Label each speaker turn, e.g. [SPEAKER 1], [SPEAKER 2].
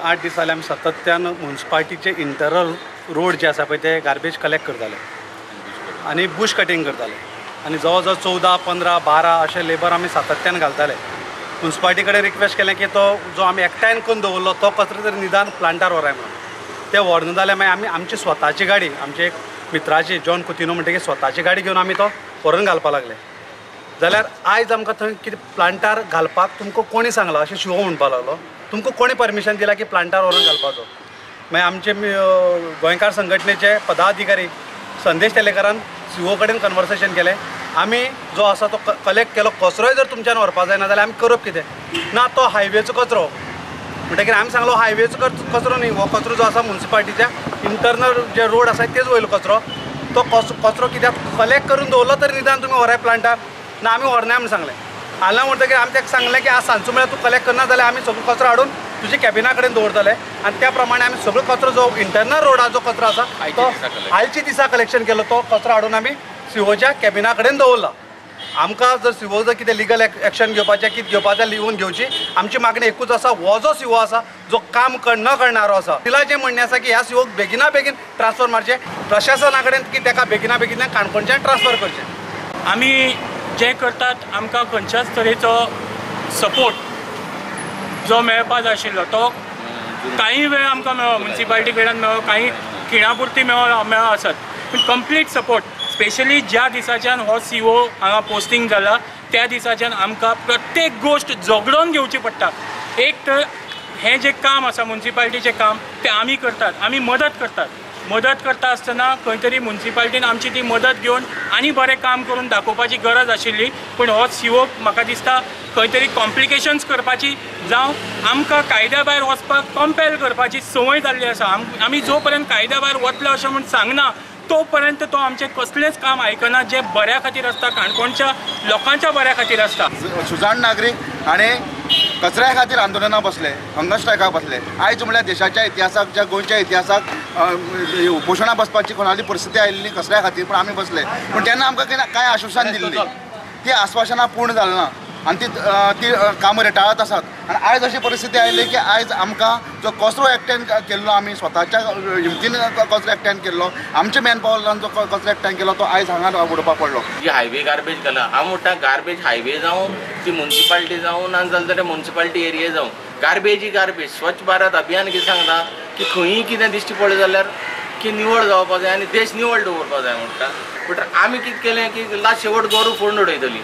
[SPEAKER 1] 8 दीस जाले आमी सातत्यान म्युन्सिपाल्टीचे इंटरनल रोड जे आसा पळय ते गार्बेज कलेक्ट करताले आनी बुश कटींग करताले आनी जवळ जवळ 14, 15, 12 अशे लेबर आमी सातत्यान घालताले। म्युन्सिपाल्टी कडेन रिक्वेस्ट केलें की तो जो आमी एकठांय करून दवरलो तो कचरो तरी निदान प्लांटार व्हराय म्हणून। ते व्हरना जाल्यार मागीर आमी आमची स्वताची गाडी, आमचे एक मित्राची जॉन कुतिनो म्हणटकीर स्वताची गाडी घेवन आमी तो व्हरून घालपाक लागले। जाल्यार आयज आमकां थंय कितें प्लांटार घालपाक तुमकां कोणी सांगला अशें शिवो म्हणपाक लागलो, तुमकां कोणी परमिशन दिला की प्लांटार व्हरून घालपाचो? मागीर आमचे गोंयकार संघटनेचे पदाधिकारी संदेश तेलेकारान सीओ कडेन कन्वर्सेशन केलें। आमी जो आसा तो कलेक्ट केलो कचरोय जर तुमच्यान व्हरपा जायना जाल्यार आमी करप कितें? ना तो हायवेचो कचरो म्हणटकीर आमी सांगलो हायवेचो कचरो न्ही, हो कचरो जो आसा म्युन्सिपाल्टीच्या इंटरनल जे रोड आसा तेच वयलो कचरो, तो कचरो कित्याक कलेक्ट करून दवरलो तरी निदान तुमी व्हराय प्लांटार। ना आमी व्हरना म्हणून सांगलें। हांगा म्हणटकीर आमी ताका सांगलें की आज सांजचो म्हळ्यार तूं कलेक्ट करना जाल्यार आमी सगळो कचरो हाडून तुज्या कॅबिना कडेन दवरतले आनी त्या प्रमाणे आमी सगळो कचरो जो इंटरनल रोडाचो कचरो आसा तो आयच्या दिसा कलेक्शन केलो, तो कचरो हाडून आमी सीओच्या कॅबिना कडेन दवरला। आमकां जर सीओ जर कितें लिगल एक्शन घेवपाचें कितें घेवपाचें लिहून घेवची, आमची मागणी एकूच आसा, हो जो सीओ आसा जो काम न करणारो आसा तिला जें म्हणणें आसा की ह्या सीओक बेगिना बेगीन ट्रान्सफर मारचें प्रशासना कडेन की ताका बेगिना बेगीन काणकोणच्यान ट्रान्सफर करचें।
[SPEAKER 2] आमी जे करतात आमकां खंयच्याच तरेचो सपोर्ट जो मेळपा जाय आशिल्लो तो काही वेळ आमकां मेळ्ळो, म्युन्सिपाल्टी कडल्यान मेळ्ळो, काही खिणापुरती मेळ्ळो आसत, पूण कंप्लीट सपोर्ट स्पेशली ज्या दिसाच्यान हो सीओ हांगा पोस्टिंग जाला त्या दिसाच्यान आमकां प्रत्येक गोश्ट झगडून घेवची पडटा। एक तर हें जें काम आसा म्युन्सिपाल्टीचें काम तें आमी करतात, आमी मदत करता आसतना खंय तरी म्युन्सिपाल्टीन आमची ती मदत घेवन आनी बरें काम करून दाखोवपाची गरज आशिल्ली, पूण हो सीओ म्हाका दिसता खंय तरी कॉम्प्लिकेशन्स करपाची जावं आमकां कायद्या भायर वचपाक कंपेल करपाची संवय जाल्ली आसा। आमी जो पर्यंत कायद्या भायर वतले अशें म्हूण सांगना तो पर्यंत तो आमचें कसलेंच काम आयकना जे बऱ्या खातीर आसता, काणकोणच्या लोकांच्या बऱ्या खातीर आसता।
[SPEAKER 3] सुजाण नागरीक आनी कचऱ्या खातीर आंदोलनां बसले, हंगर स्ट्रायकाक बसले। आयज म्हळ्यार देशाच्या इतिहासाक ज्या गोंयच्या इतिहासाक उपोशणां बसपाची कोणाली परिस्थिती आयिल्ली कचऱ्या खातीर, पूण आमी बसले। पूण तेन्ना आमकां कांय आश्वासन दिल्ली, ती आश्वासनां पूर्ण जाली ना आनी ती कामां रेटाळत आसात। आनी आयज अशी परिस्थिती आयिल्ली की आयज आमकां जो कचरो एकठांय केल्लो आमी स्वताच्या हिमतीन कचरो एकठांय केल्लो, आमचे मॅन पॉवरान जो कचरो एकठांय केलो तो आयज हांगा उडोवपाक पडलो।
[SPEAKER 4] जी हायवे गार्बेज घाला हांव म्हणटा गार्बेज हायवे जावं ती म्युन्सिपाल्टी जावं ना जाल्यार म्युन्सिपाल्टी एरिया जावं गार्बेज स्वच्छ भारत अभियान कितें सांगता की खंयी कितें दिश्टी पडलें जाल्यार की निवळ जावपाक जाय आनी देश निवळ दवरपाक जाय म्हणटा। बट आमी कितें केलें की लास्ट शेवट गोरू फोडून उडयतली।